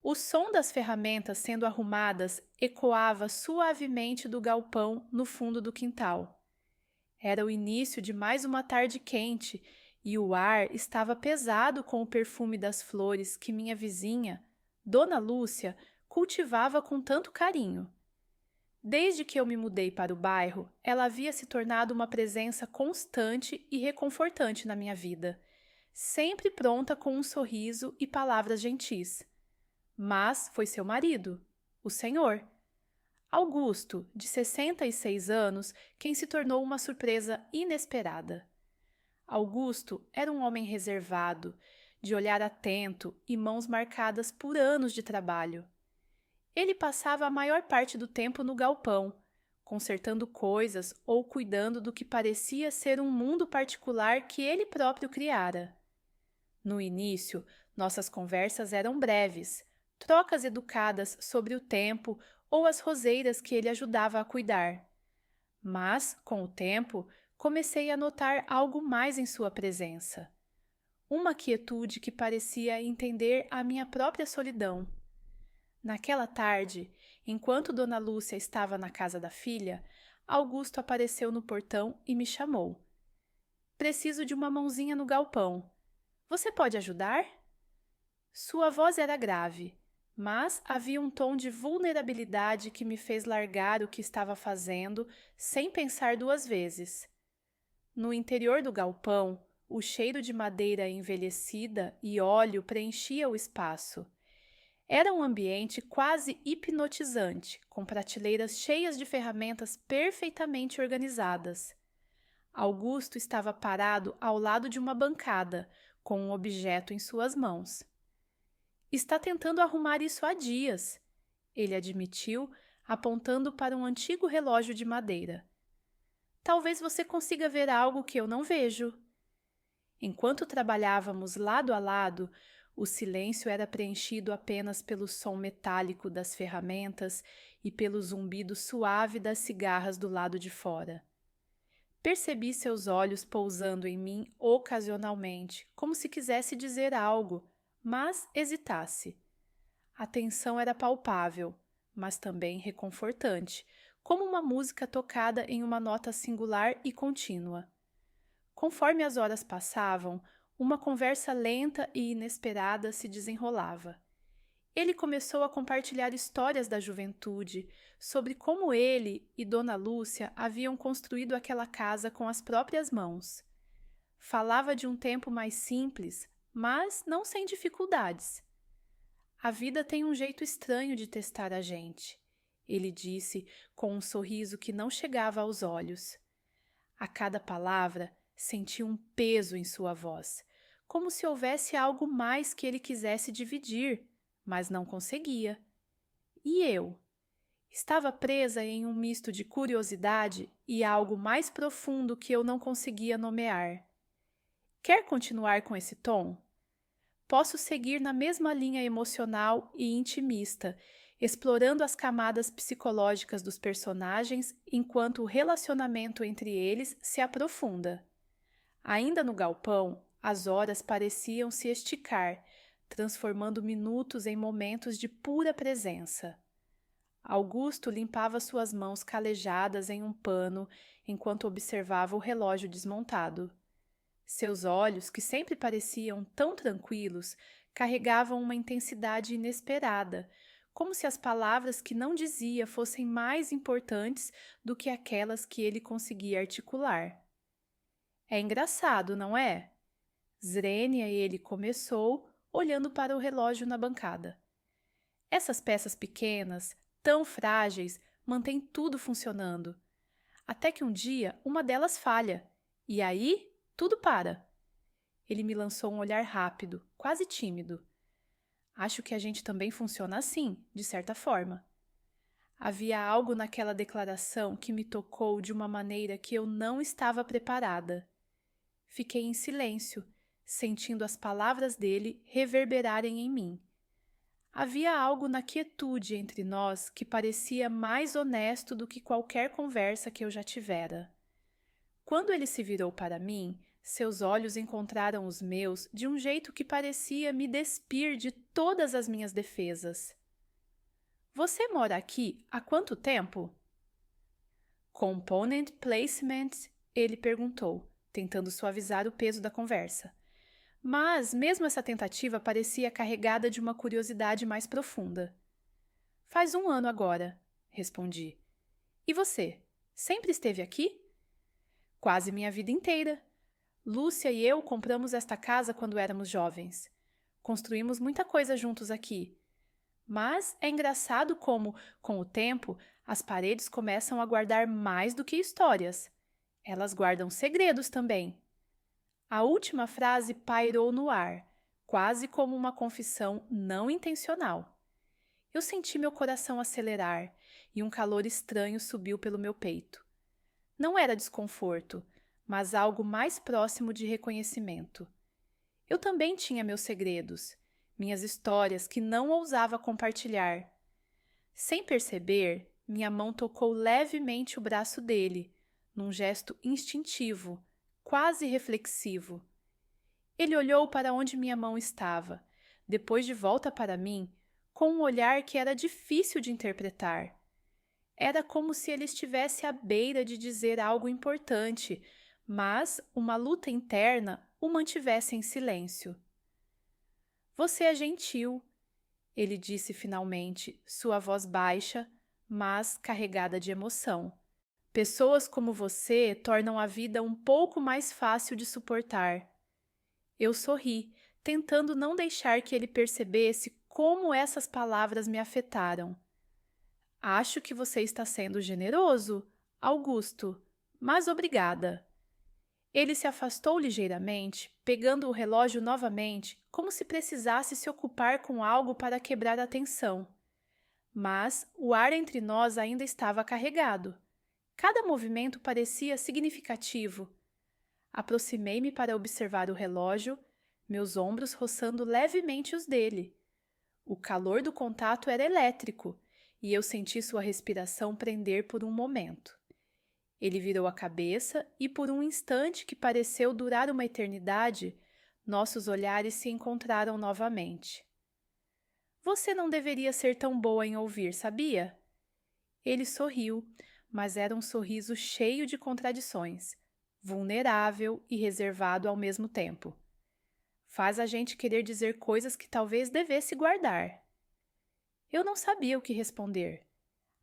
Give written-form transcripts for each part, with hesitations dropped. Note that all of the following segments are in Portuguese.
O som das ferramentas sendo arrumadas ecoava suavemente do galpão no fundo do quintal. Era o início de mais uma tarde quente e o ar estava pesado com o perfume das flores que minha vizinha, Dona Lúcia, cultivava com tanto carinho. Desde que eu me mudei para o bairro, ela havia se tornado uma presença constante e reconfortante na minha vida, sempre pronta com um sorriso e palavras gentis. Mas foi seu marido, o senhor, Augusto, de 66 anos, quem se tornou uma surpresa inesperada. Augusto era um homem reservado, de olhar atento e mãos marcadas por anos de trabalho. Ele passava a maior parte do tempo no galpão, consertando coisas ou cuidando do que parecia ser um mundo particular que ele próprio criara. No início, nossas conversas eram breves, trocas educadas sobre o tempo ou as roseiras que ele ajudava a cuidar. Mas, com o tempo, comecei a notar algo mais em sua presença. Uma quietude que parecia entender a minha própria solidão. Naquela tarde, enquanto Dona Lúcia estava na casa da filha, Augusto apareceu no portão e me chamou. Preciso de uma mãozinha no galpão. Você pode ajudar? Sua voz era grave, mas havia um tom de vulnerabilidade que me fez largar o que estava fazendo sem pensar duas vezes. No interior do galpão, o cheiro de madeira envelhecida e óleo preenchia o espaço. Era um ambiente quase hipnotizante, com prateleiras cheias de ferramentas perfeitamente organizadas. Augusto estava parado ao lado de uma bancada, com um objeto em suas mãos. Está tentando arrumar isso há dias, ele admitiu, apontando para um antigo relógio de madeira. Talvez você consiga ver algo que eu não vejo. Enquanto trabalhávamos lado a lado, o silêncio era preenchido apenas pelo som metálico das ferramentas e pelo zumbido suave das cigarras do lado de fora. Percebi seus olhos pousando em mim ocasionalmente, como se quisesse dizer algo, mas hesitasse. A tensão era palpável, mas também reconfortante, como uma música tocada em uma nota singular e contínua. Conforme as horas passavam, uma conversa lenta e inesperada se desenrolava. Ele começou a compartilhar histórias da juventude, sobre como ele e Dona Lúcia haviam construído aquela casa com as próprias mãos. Falava de um tempo mais simples, mas não sem dificuldades. A vida tem um jeito estranho de testar a gente, ele disse com um sorriso que não chegava aos olhos. A cada palavra, senti um peso em sua voz, como se houvesse algo mais que ele quisesse dividir, mas não conseguia. E eu? Estava presa em um misto de curiosidade e algo mais profundo que eu não conseguia nomear. Quer continuar com esse tom? Posso seguir na mesma linha emocional e intimista, explorando as camadas psicológicas dos personagens enquanto o relacionamento entre eles se aprofunda. Ainda no galpão, as horas pareciam se esticar, transformando minutos em momentos de pura presença. Augusto limpava suas mãos calejadas em um pano enquanto observava o relógio desmontado. Seus olhos, que sempre pareciam tão tranquilos, carregavam uma intensidade inesperada, como se as palavras que não dizia fossem mais importantes do que aquelas que ele conseguia articular. É engraçado, não é? Zrenia ele começou, olhando para o relógio na bancada. Essas peças pequenas, tão frágeis, mantêm tudo funcionando. Até que um dia uma delas falha, e aí tudo para. Ele me lançou um olhar rápido, quase tímido. Acho que a gente também funciona assim, de certa forma. Havia algo naquela declaração que me tocou de uma maneira que eu não estava preparada. Fiquei em silêncio, sentindo as palavras dele reverberarem em mim. Havia algo na quietude entre nós que parecia mais honesto do que qualquer conversa que eu já tivera. Quando ele se virou para mim, Seus olhos encontraram os meus de um jeito que parecia me despir de todas as minhas defesas. Você mora aqui há quanto tempo? Component placement, ele perguntou, tentando suavizar o peso da conversa. Mas mesmo essa tentativa parecia carregada de uma curiosidade mais profunda. Faz 1 ano agora, respondi. E você, sempre esteve aqui? Quase minha vida inteira. Lúcia e eu compramos esta casa quando éramos jovens. Construímos muita coisa juntos aqui. Mas é engraçado como, com o tempo, as paredes começam a guardar mais do que histórias. Elas guardam segredos também. A última frase pairou no ar, quase como uma confissão não intencional. Eu senti meu coração acelerar e um calor estranho subiu pelo meu peito. Não era desconforto, mas algo mais próximo de reconhecimento. Eu também tinha meus segredos, minhas histórias que não ousava compartilhar. Sem perceber, minha mão tocou levemente o braço dele, num gesto instintivo, quase reflexivo. Ele olhou para onde minha mão estava, depois de volta para mim, com um olhar que era difícil de interpretar. Era como se ele estivesse à beira de dizer algo importante, mas uma luta interna o mantivesse em silêncio. Você é gentil, ele disse finalmente, sua voz baixa, mas carregada de emoção. Pessoas como você tornam a vida um pouco mais fácil de suportar. Eu sorri, tentando não deixar que ele percebesse como essas palavras me afetaram. Acho que você está sendo generoso, Augusto, mas obrigada. Ele se afastou ligeiramente, pegando o relógio novamente, como se precisasse se ocupar com algo para quebrar a tensão. Mas o ar entre nós ainda estava carregado. Cada movimento parecia significativo. Aproximei-me para observar o relógio, meus ombros roçando levemente os dele. O calor do contato era elétrico, e eu senti sua respiração prender por um momento. Ele virou a cabeça e, por um instante que pareceu durar uma eternidade, nossos olhares se encontraram novamente. Você não deveria ser tão boa em ouvir, sabia? Ele sorriu, mas era um sorriso cheio de contradições, vulnerável e reservado ao mesmo tempo. Faz a gente querer dizer coisas que talvez devesse guardar. Eu não sabia o que responder.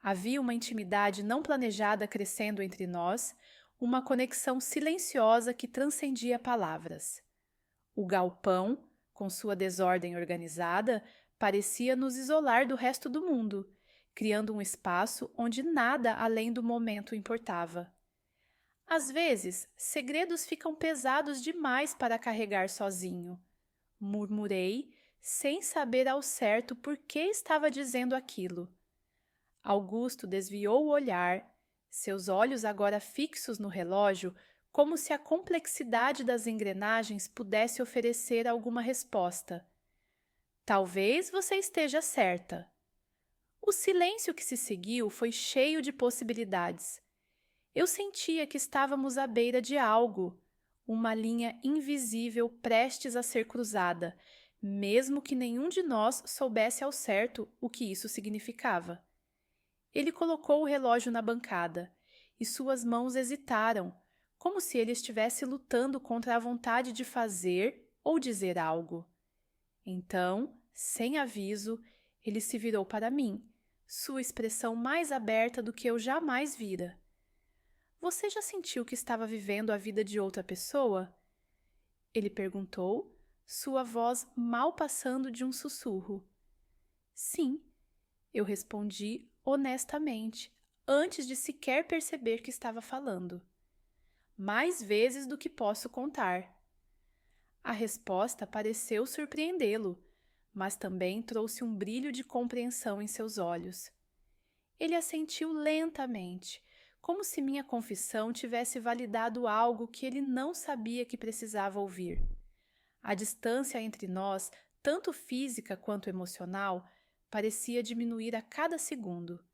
Havia uma intimidade não planejada crescendo entre nós, uma conexão silenciosa que transcendia palavras. O galpão, com sua desordem organizada, parecia nos isolar do resto do mundo, criando um espaço onde nada além do momento importava. Às vezes, segredos ficam pesados demais para carregar sozinho. Murmurei, sem saber ao certo por que estava dizendo aquilo. Augusto desviou o olhar, seus olhos agora fixos no relógio, como se a complexidade das engrenagens pudesse oferecer alguma resposta. Talvez você esteja certa. O silêncio que se seguiu foi cheio de possibilidades. Eu sentia que estávamos à beira de algo, uma linha invisível prestes a ser cruzada, mesmo que nenhum de nós soubesse ao certo o que isso significava. Ele colocou o relógio na bancada, e suas mãos hesitaram, como se ele estivesse lutando contra a vontade de fazer ou dizer algo. Então, sem aviso, ele se virou para mim, sua expressão mais aberta do que eu jamais vira. Você já sentiu que estava vivendo a vida de outra pessoa? Ele perguntou, sua voz mal passando de um sussurro. Sim, eu respondi honestamente, antes de sequer perceber que estava falando. Mais vezes do que posso contar. A resposta pareceu surpreendê-lo, mas também trouxe um brilho de compreensão em seus olhos. Ele assentiu lentamente, como se minha confissão tivesse validado algo que ele não sabia que precisava ouvir. A distância entre nós, tanto física quanto emocional, parecia diminuir a cada segundo.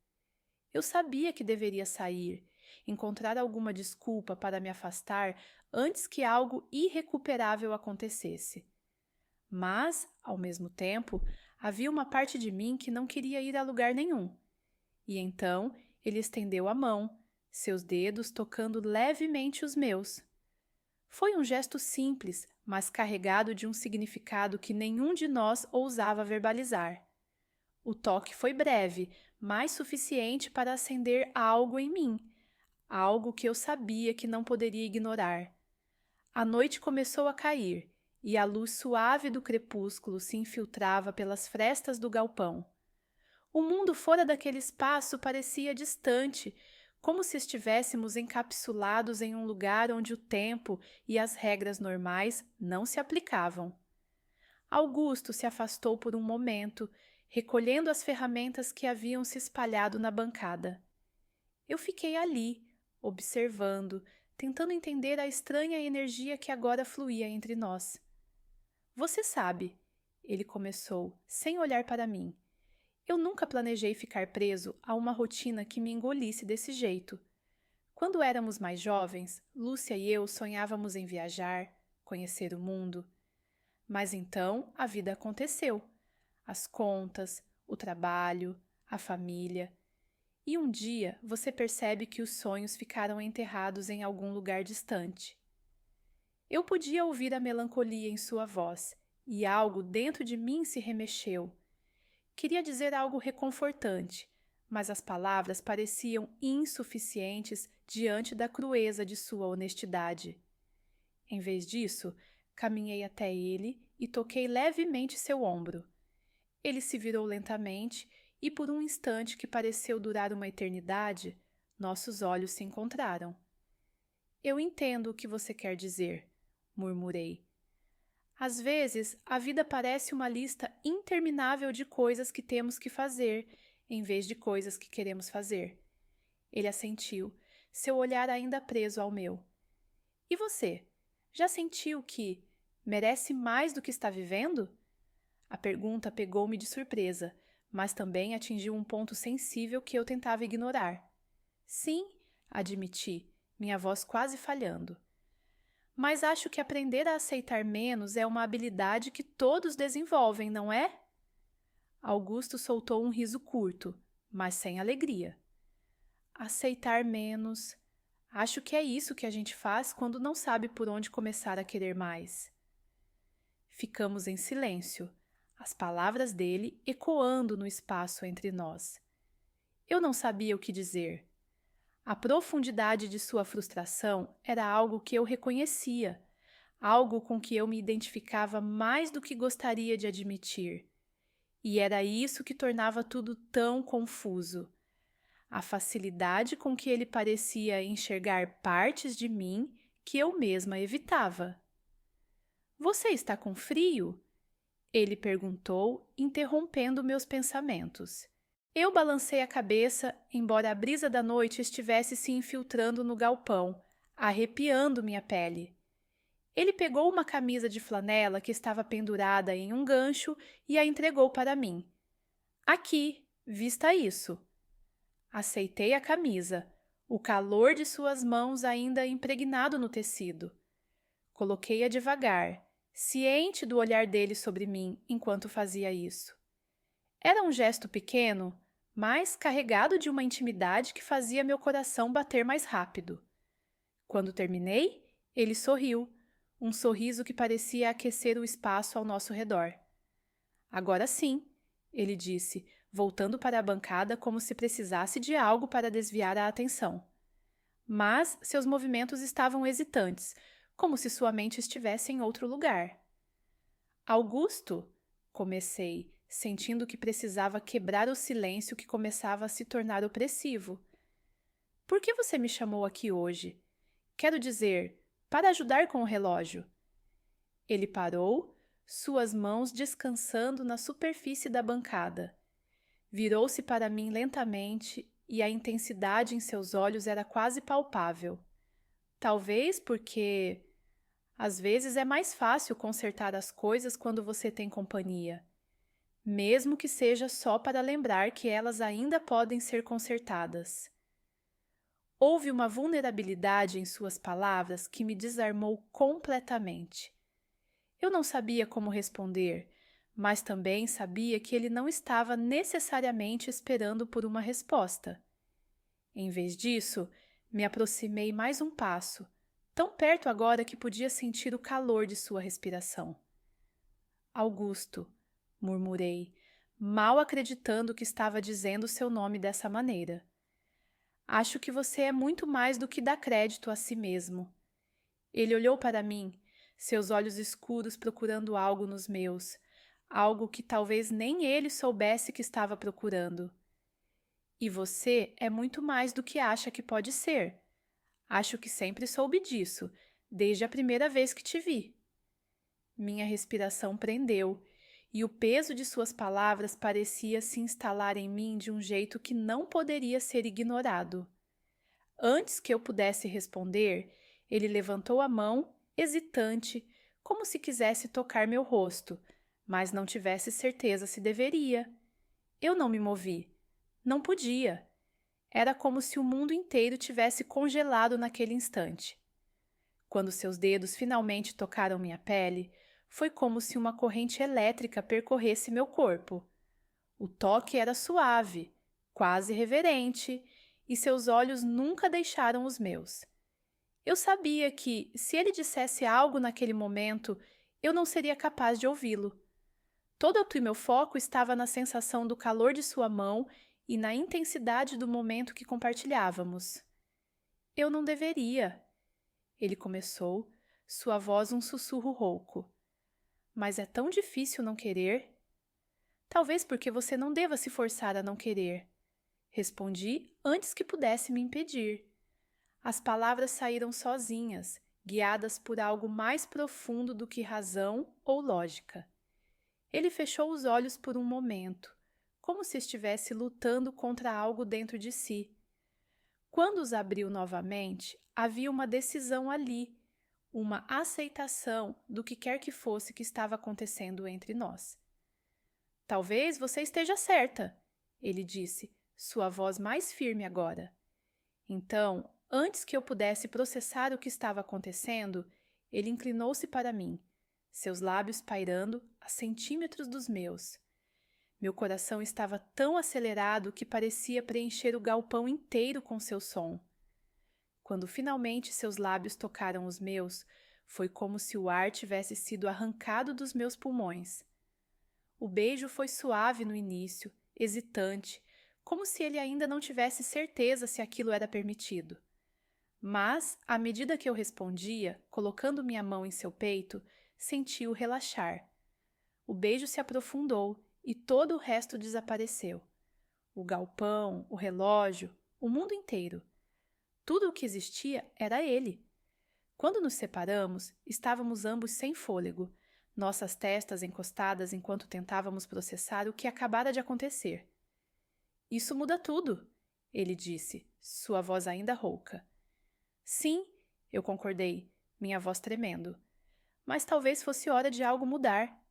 Eu sabia que deveria sair, encontrar alguma desculpa para me afastar antes que algo irrecuperável acontecesse. Mas, ao mesmo tempo, havia uma parte de mim que não queria ir a lugar nenhum. E então ele estendeu a mão, seus dedos tocando levemente os meus. Foi um gesto simples, mas carregado de um significado que nenhum de nós ousava verbalizar. O toque foi breve, mas suficiente para acender algo em mim, algo que eu sabia que não poderia ignorar. A noite começou a cair, e a luz suave do crepúsculo se infiltrava pelas frestas do galpão. O mundo fora daquele espaço parecia distante, como se estivéssemos encapsulados em um lugar onde o tempo e as regras normais não se aplicavam. Augusto se afastou por um momento, recolhendo as ferramentas que haviam se espalhado na bancada. Eu fiquei ali, observando, tentando entender a estranha energia que agora fluía entre nós. Você sabe, ele começou, sem olhar para mim. Eu nunca planejei ficar preso a uma rotina que me engolisse desse jeito. Quando éramos mais jovens, Lúcia e eu sonhávamos em viajar, conhecer o mundo. Mas então a vida aconteceu. As contas, o trabalho, a família. E um dia você percebe que os sonhos ficaram enterrados em algum lugar distante. Eu podia ouvir a melancolia em sua voz, e algo dentro de mim se remexeu. Queria dizer algo reconfortante, mas as palavras pareciam insuficientes diante da crueza de sua honestidade. Em vez disso, caminhei até ele e toquei levemente seu ombro. Ele se virou lentamente e, por um instante que pareceu durar uma eternidade, nossos olhos se encontraram. Eu entendo o que você quer dizer, murmurei. Às vezes, a vida parece uma lista interminável de coisas que temos que fazer, em vez de coisas que queremos fazer. Ele assentiu, seu olhar ainda preso ao meu. E você? Já sentiu que merece mais do que está vivendo? A pergunta pegou-me de surpresa, mas também atingiu um ponto sensível que eu tentava ignorar. Sim, admiti, minha voz quase falhando. Mas acho que aprender a aceitar menos é uma habilidade que todos desenvolvem, não é? Augusto soltou um riso curto, mas sem alegria. Aceitar menos. Acho que é isso que a gente faz quando não sabe por onde começar a querer mais. Ficamos em silêncio, as palavras dele ecoando no espaço entre nós. Eu não sabia o que dizer. A profundidade de sua frustração era algo que eu reconhecia, algo com que eu me identificava mais do que gostaria de admitir. E era isso que tornava tudo tão confuso. A facilidade com que ele parecia enxergar partes de mim que eu mesma evitava. Você está com frio? Ele perguntou, interrompendo meus pensamentos. Eu balancei a cabeça, embora a brisa da noite estivesse se infiltrando no galpão, arrepiando minha pele. Ele pegou uma camisa de flanela que estava pendurada em um gancho e a entregou para mim. Aqui, vista isso. Aceitei a camisa, o calor de suas mãos ainda impregnado no tecido. Coloquei-a devagar, ciente do olhar dele sobre mim enquanto fazia isso. Era um gesto pequeno, mas carregado de uma intimidade que fazia meu coração bater mais rápido. Quando terminei, ele sorriu, um sorriso que parecia aquecer o espaço ao nosso redor. Agora sim, ele disse, voltando para a bancada como se precisasse de algo para desviar a atenção. Mas seus movimentos estavam hesitantes, como se sua mente estivesse em outro lugar. Augusto, comecei, sentindo que precisava quebrar o silêncio que começava a se tornar opressivo. Por que você me chamou aqui hoje? Quero dizer, para ajudar com o relógio. Ele parou, suas mãos descansando na superfície da bancada. Virou-se para mim lentamente e a intensidade em seus olhos era quase palpável. Talvez porque, às vezes, é mais fácil consertar as coisas quando você tem companhia, mesmo que seja só para lembrar que elas ainda podem ser consertadas. Houve uma vulnerabilidade em suas palavras que me desarmou completamente. Eu não sabia como responder, mas também sabia que ele não estava necessariamente esperando por uma resposta. Em vez disso, me aproximei mais um passo, tão perto agora que podia sentir o calor de sua respiração. Augusto, murmurei, mal acreditando que estava dizendo seu nome dessa maneira. Acho que você é muito mais do que dá crédito a si mesmo. Ele olhou para mim, seus olhos escuros procurando algo nos meus, algo que talvez nem ele soubesse que estava procurando. E você é muito mais do que acha que pode ser. Acho que sempre soube disso, desde a primeira vez que te vi. Minha respiração prendeu, e o peso de suas palavras parecia se instalar em mim de um jeito que não poderia ser ignorado. Antes que eu pudesse responder, ele levantou a mão, hesitante, como se quisesse tocar meu rosto, mas não tivesse certeza se deveria. Eu não me movi. Não podia. Era como se o mundo inteiro tivesse congelado naquele instante. Quando seus dedos finalmente tocaram minha pele, foi como se uma corrente elétrica percorresse meu corpo. O toque era suave, quase reverente, e seus olhos nunca deixaram os meus. Eu sabia que, se ele dissesse algo naquele momento, eu não seria capaz de ouvi-lo. Todo o meu foco estava na sensação do calor de sua mão e na intensidade do momento que compartilhávamos. Eu não deveria. Ele começou, sua voz um sussurro rouco. Mas é tão difícil não querer. Talvez porque você não deva se forçar a não querer. Respondi antes que pudesse me impedir. As palavras saíram sozinhas, guiadas por algo mais profundo do que razão ou lógica. Ele fechou os olhos por um momento, como se estivesse lutando contra algo dentro de si. Quando os abriu novamente, havia uma decisão ali, uma aceitação do que quer que fosse que estava acontecendo entre nós. Talvez você esteja certa, ele disse, sua voz mais firme agora. Então, antes que eu pudesse processar o que estava acontecendo, ele inclinou-se para mim, seus lábios pairando a centímetros dos meus. Meu coração estava tão acelerado que parecia preencher o galpão inteiro com seu som. Quando finalmente seus lábios tocaram os meus, foi como se o ar tivesse sido arrancado dos meus pulmões. O beijo foi suave no início, hesitante, como se ele ainda não tivesse certeza se aquilo era permitido. Mas, à medida que eu respondia, colocando minha mão em seu peito, senti-o relaxar. O beijo se aprofundou e todo o resto desapareceu. O galpão, o relógio, o mundo inteiro. Tudo o que existia era ele. Quando nos separamos, estávamos ambos sem fôlego, nossas testas encostadas enquanto tentávamos processar o que acabara de acontecer. Isso muda tudo, ele disse, sua voz ainda rouca. Sim, eu concordei, minha voz tremendo. Mas talvez fosse hora de algo mudar.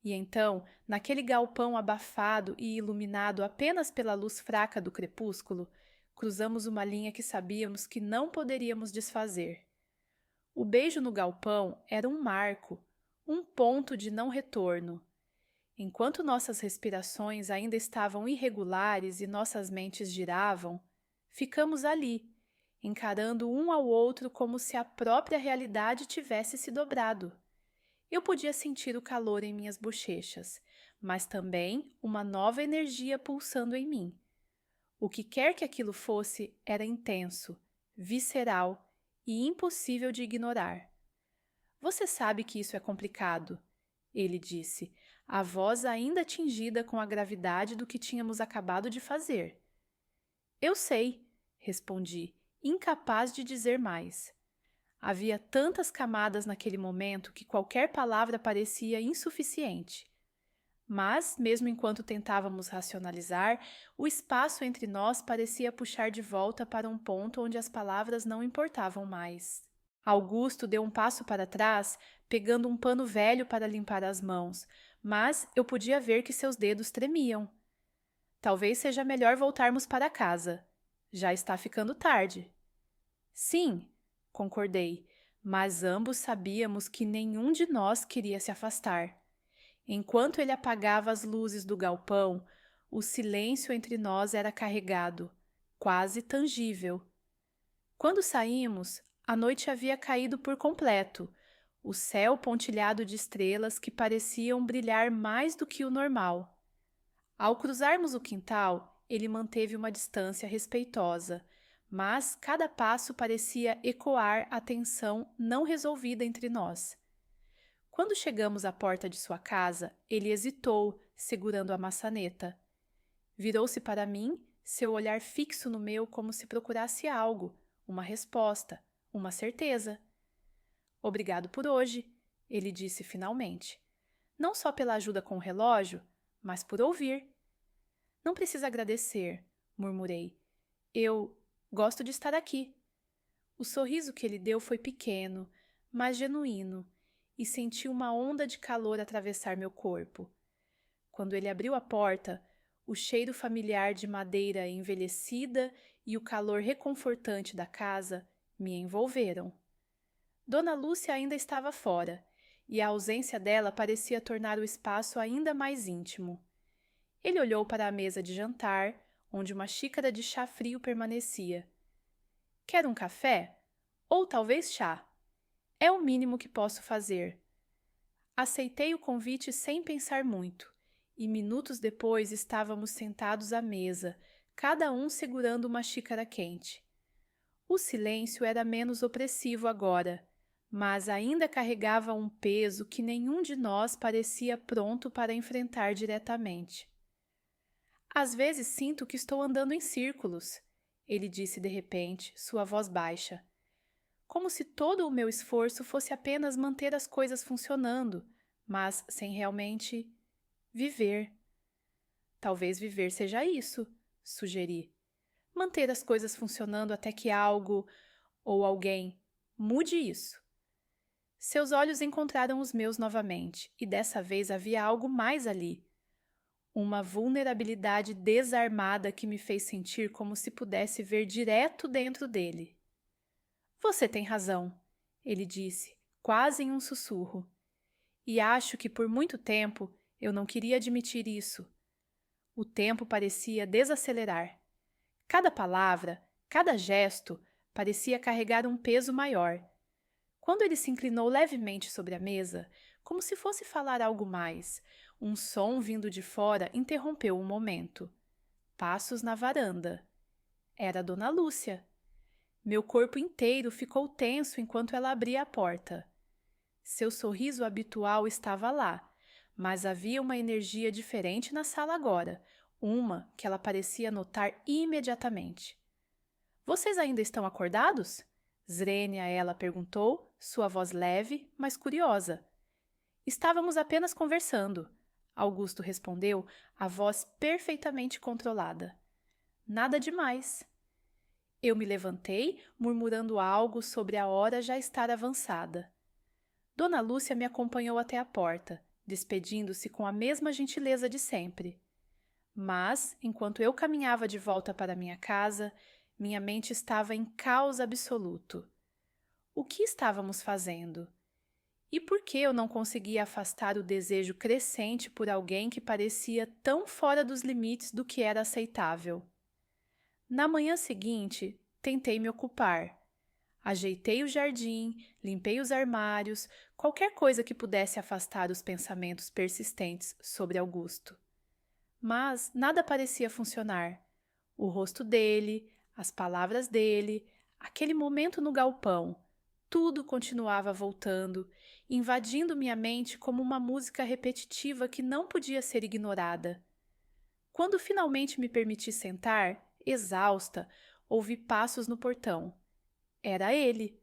E então, naquele galpão abafado e iluminado apenas pela luz fraca do crepúsculo, cruzamos uma linha que sabíamos que não poderíamos desfazer. O beijo no galpão era um marco, um ponto de não retorno. Enquanto nossas respirações ainda estavam irregulares e nossas mentes giravam, ficamos ali, encarando um ao outro como se a própria realidade tivesse se dobrado. Eu podia sentir o calor em minhas bochechas, mas também uma nova energia pulsando em mim. O que quer que aquilo fosse era intenso, visceral e impossível de ignorar. Você sabe que isso é complicado, ele disse, a voz ainda tingida com a gravidade do que tínhamos acabado de fazer. Eu sei, respondi, incapaz de dizer mais. Havia tantas camadas naquele momento que qualquer palavra parecia insuficiente. Mas, mesmo enquanto tentávamos racionalizar, o espaço entre nós parecia puxar de volta para um ponto onde as palavras não importavam mais. Augusto deu um passo para trás, pegando um pano velho para limpar as mãos, mas eu podia ver que seus dedos tremiam. Talvez seja melhor voltarmos para casa, Já está ficando tarde. Sim, concordei, mas ambos sabíamos que nenhum de nós queria se afastar. Enquanto ele apagava as luzes do galpão, o silêncio entre nós era carregado, quase tangível. Quando saímos, a noite havia caído por completo, o céu pontilhado de estrelas que pareciam brilhar mais do que o normal. Ao cruzarmos o quintal, ele manteve uma distância respeitosa, mas cada passo parecia ecoar a tensão não resolvida entre nós. Quando chegamos à porta de sua casa, ele hesitou, segurando a maçaneta. Virou-se para mim, seu olhar fixo no meu como se procurasse algo, uma resposta, uma certeza. Obrigado por hoje, ele disse finalmente. Não só pela ajuda com o relógio, mas por ouvir. Não precisa agradecer, murmurei. Eu gosto de estar aqui. O sorriso que ele deu foi pequeno, mas genuíno, e senti uma onda de calor atravessar meu corpo. Quando ele abriu a porta, o cheiro familiar de madeira envelhecida e o calor reconfortante da casa me envolveram. Dona Lúcia ainda estava fora, e a ausência dela parecia tornar o espaço ainda mais íntimo. Ele olhou para a mesa de jantar, onde uma xícara de chá frio permanecia. Quer um café? Ou talvez chá. É o mínimo que posso fazer. Aceitei o convite sem pensar muito, e minutos depois estávamos sentados à mesa, cada um segurando uma xícara quente. O silêncio era menos opressivo agora, mas ainda carregava um peso que nenhum de nós parecia pronto para enfrentar diretamente. Às vezes sinto que estou andando em círculos, ele disse de repente, sua voz baixa. Como se todo o meu esforço fosse apenas manter as coisas funcionando, mas sem realmente viver. Talvez viver seja isso, sugeri. Manter as coisas funcionando até que algo ou alguém mude isso. Seus olhos encontraram os meus novamente, e dessa vez havia algo mais ali. Uma vulnerabilidade desarmada que me fez sentir como se pudesse ver direto dentro dele. Você tem razão, ele disse, quase em um sussurro. E acho que por muito tempo eu não queria admitir isso. O tempo parecia desacelerar. Cada palavra, cada gesto parecia carregar um peso maior. Quando ele se inclinou levemente sobre a mesa, como se fosse falar algo mais, um som vindo de fora interrompeu o momento. Passos na varanda. Era Dona Lúcia. Meu corpo inteiro ficou tenso enquanto ela abria a porta. Seu sorriso habitual estava lá, mas havia uma energia diferente na sala agora, uma que ela parecia notar imediatamente. Vocês ainda estão acordados? Zrenia, ela perguntou, sua voz leve, mas curiosa. Estávamos apenas conversando, Augusto respondeu, a voz perfeitamente controlada. Nada demais. Eu me levantei, murmurando algo sobre a hora já estar avançada. Dona Lúcia me acompanhou até a porta, despedindo-se com a mesma gentileza de sempre. Mas, enquanto eu caminhava de volta para minha casa, minha mente estava em caos absoluto. O que estávamos fazendo? E por que eu não conseguia afastar o desejo crescente por alguém que parecia tão fora dos limites do que era aceitável? Na manhã seguinte, tentei me ocupar. Ajeitei o jardim, limpei os armários, qualquer coisa que pudesse afastar os pensamentos persistentes sobre Augusto. Mas nada parecia funcionar. O rosto dele, as palavras dele, aquele momento no galpão, tudo continuava voltando, invadindo minha mente como uma música repetitiva que não podia ser ignorada. Quando finalmente me permiti sentar, exausta, ouvi passos no portão. Era ele.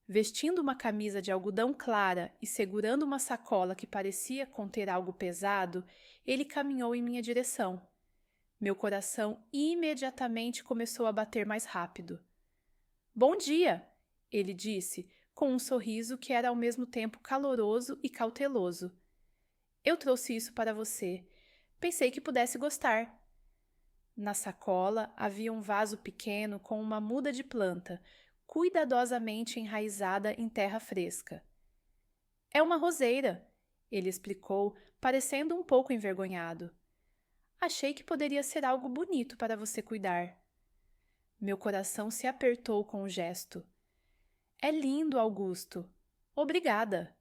Vestindo uma camisa de algodão clara e segurando uma sacola que parecia conter algo pesado, ele caminhou em minha direção. Meu coração imediatamente começou a bater mais rápido. Bom dia, ele disse, com um sorriso que era ao mesmo tempo caloroso e cauteloso. Eu trouxe isso para você. Pensei que pudesse gostar. Na sacola havia um vaso pequeno com uma muda de planta, cuidadosamente enraizada em terra fresca. É uma roseira, ele explicou, parecendo um pouco envergonhado. Achei que poderia ser algo bonito para você cuidar. Meu coração se apertou com o gesto. É lindo, Augusto. Obrigada.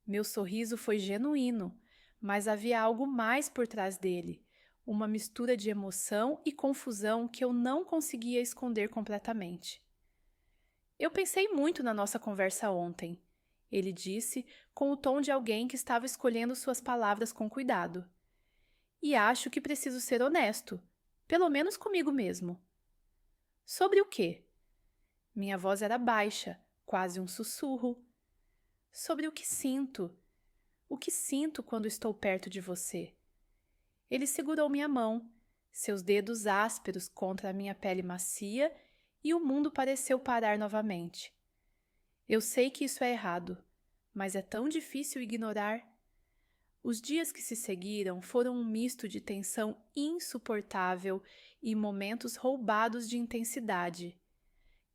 Meu sorriso foi genuíno, mas havia algo mais por trás dele, uma mistura de emoção e confusão que eu não conseguia esconder completamente. Eu pensei muito na nossa conversa ontem, ele disse com o tom de alguém que estava escolhendo suas palavras com cuidado. E acho que preciso ser honesto, pelo menos comigo mesmo. Sobre o quê? Minha voz era baixa, quase um sussurro. Sobre o que sinto. O que sinto quando estou perto de você? Ele segurou minha mão, seus dedos ásperos contra a minha pele macia, e o mundo pareceu parar novamente. Eu sei que isso é errado, mas é tão difícil ignorar. Os dias que se seguiram foram um misto de tensão insuportável e momentos roubados de intensidade.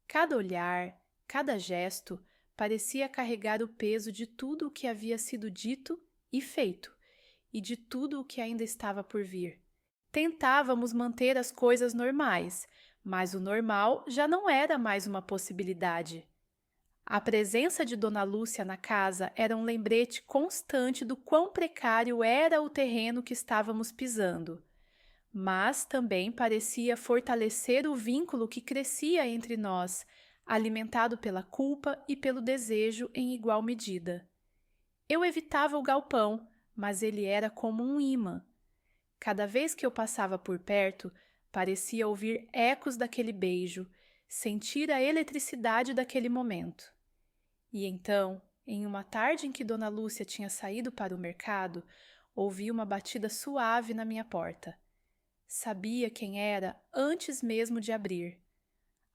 Cada olhar, cada gesto parecia carregar o peso de tudo o que havia sido dito e feito, e de tudo o que ainda estava por vir. Tentávamos manter as coisas normais, mas o normal já não era mais uma possibilidade. A presença de Dona Lúcia na casa era um lembrete constante do quão precário era o terreno que estávamos pisando, mas também parecia fortalecer o vínculo que crescia entre nós, alimentado pela culpa e pelo desejo em igual medida. Eu evitava o galpão, mas ele era como um ímã. Cada vez que eu passava por perto, parecia ouvir ecos daquele beijo, sentir a eletricidade daquele momento. E então, em uma tarde em que Dona Lúcia tinha saído para o mercado, ouvi uma batida suave na minha porta. Sabia quem era antes mesmo de abrir.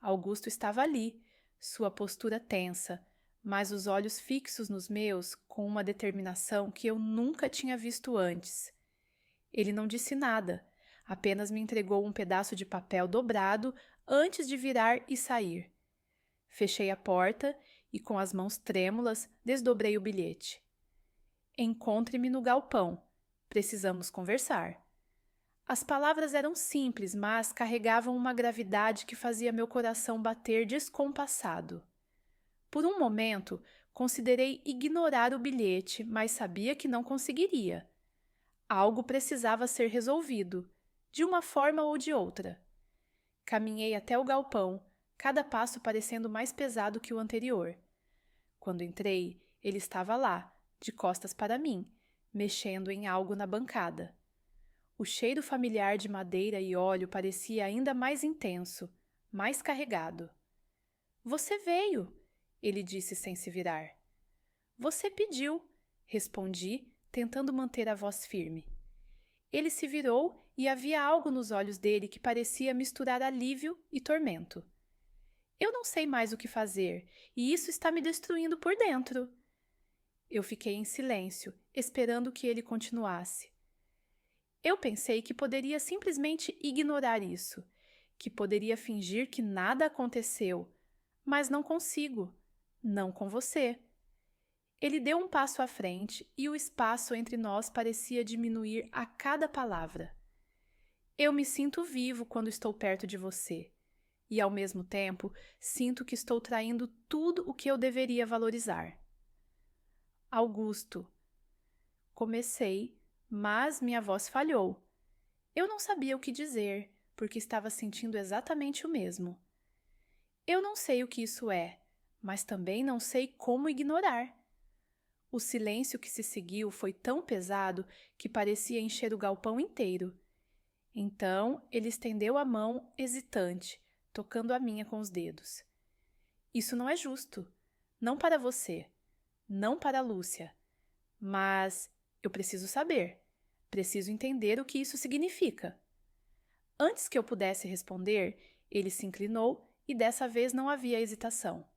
Augusto estava ali, sua postura tensa, mas os olhos fixos nos meus com uma determinação que eu nunca tinha visto antes. Ele não disse nada, apenas me entregou um pedaço de papel dobrado antes de virar e sair. Fechei a porta e, com as mãos trêmulas, desdobrei o bilhete. Encontre-me no galpão. Precisamos conversar. As palavras eram simples, mas carregavam uma gravidade que fazia meu coração bater descompassado. Por um momento, considerei ignorar o bilhete, mas sabia que não conseguiria. Algo precisava ser resolvido, de uma forma ou de outra. Caminhei até o galpão, cada passo parecendo mais pesado que o anterior. Quando entrei, ele estava lá, de costas para mim, mexendo em algo na bancada. O cheiro familiar de madeira e óleo parecia ainda mais intenso, mais carregado. — Você veio, ele disse sem se virar. — Você pediu, respondi, tentando manter a voz firme. Ele se virou e havia algo nos olhos dele que parecia misturar alívio e tormento. Eu não sei mais o que fazer, e isso está me destruindo por dentro. Eu fiquei em silêncio, esperando que ele continuasse. Eu pensei que poderia simplesmente ignorar isso, que poderia fingir que nada aconteceu, mas não consigo, não com você. Ele deu um passo à frente e o espaço entre nós parecia diminuir a cada palavra. Eu me sinto vivo quando estou perto de você, e ao mesmo tempo sinto que estou traindo tudo o que eu deveria valorizar. Augusto. Comecei, mas minha voz falhou. Eu não sabia o que dizer, porque estava sentindo exatamente o mesmo. Eu não sei o que isso é, mas também não sei como ignorar. O silêncio que se seguiu foi tão pesado que parecia encher o galpão inteiro. Então, ele estendeu a mão, hesitante, tocando a minha com os dedos. Isso não é justo. Não para você. Não para Lúcia. Mas eu preciso saber. Preciso entender o que isso significa. Antes que eu pudesse responder, ele se inclinou e dessa vez não havia hesitação.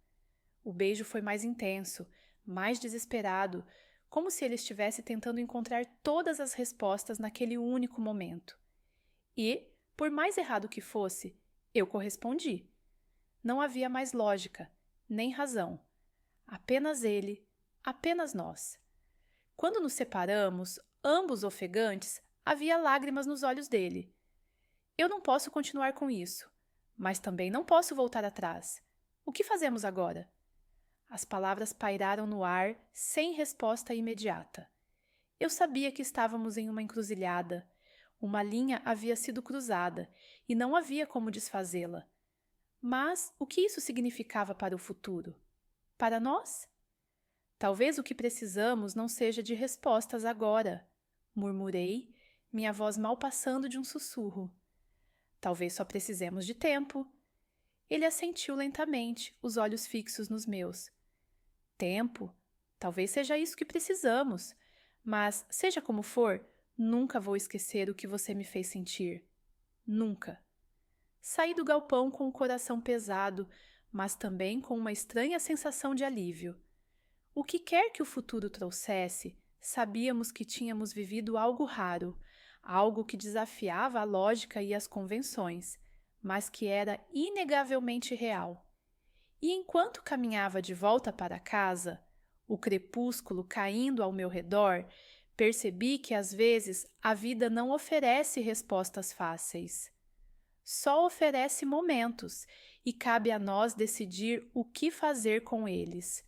O beijo foi mais intenso, mais desesperado, como se ele estivesse tentando encontrar todas as respostas naquele único momento. E, Por mais errado que fosse, eu correspondi. Não havia mais lógica, nem razão. Apenas ele, apenas nós. Quando nos separamos, ambos ofegantes, havia lágrimas nos olhos dele. Eu não posso continuar com isso, mas também não posso voltar atrás. O que fazemos agora? As palavras pairaram no ar sem resposta imediata. Eu sabia que estávamos em uma encruzilhada. Uma linha havia sido cruzada e não havia como desfazê-la. Mas o que isso significava para o futuro? Para nós? Talvez o que precisamos não seja de respostas agora, murmurei, minha voz mal passando de um sussurro. Talvez só precisemos de tempo. Ele assentiu lentamente, os olhos fixos nos meus. Tempo? Talvez seja isso que precisamos, mas, seja como for, nunca vou esquecer o que você me fez sentir. Nunca. Saí do galpão com o coração pesado, mas também com uma estranha sensação de alívio. O que quer que o futuro trouxesse, sabíamos que tínhamos vivido algo raro, algo que desafiava a lógica e as convenções, mas que era inegavelmente real. E enquanto caminhava de volta para casa, o crepúsculo caindo ao meu redor, percebi que às vezes a vida não oferece respostas fáceis. Só oferece momentos e cabe a nós decidir o que fazer com eles.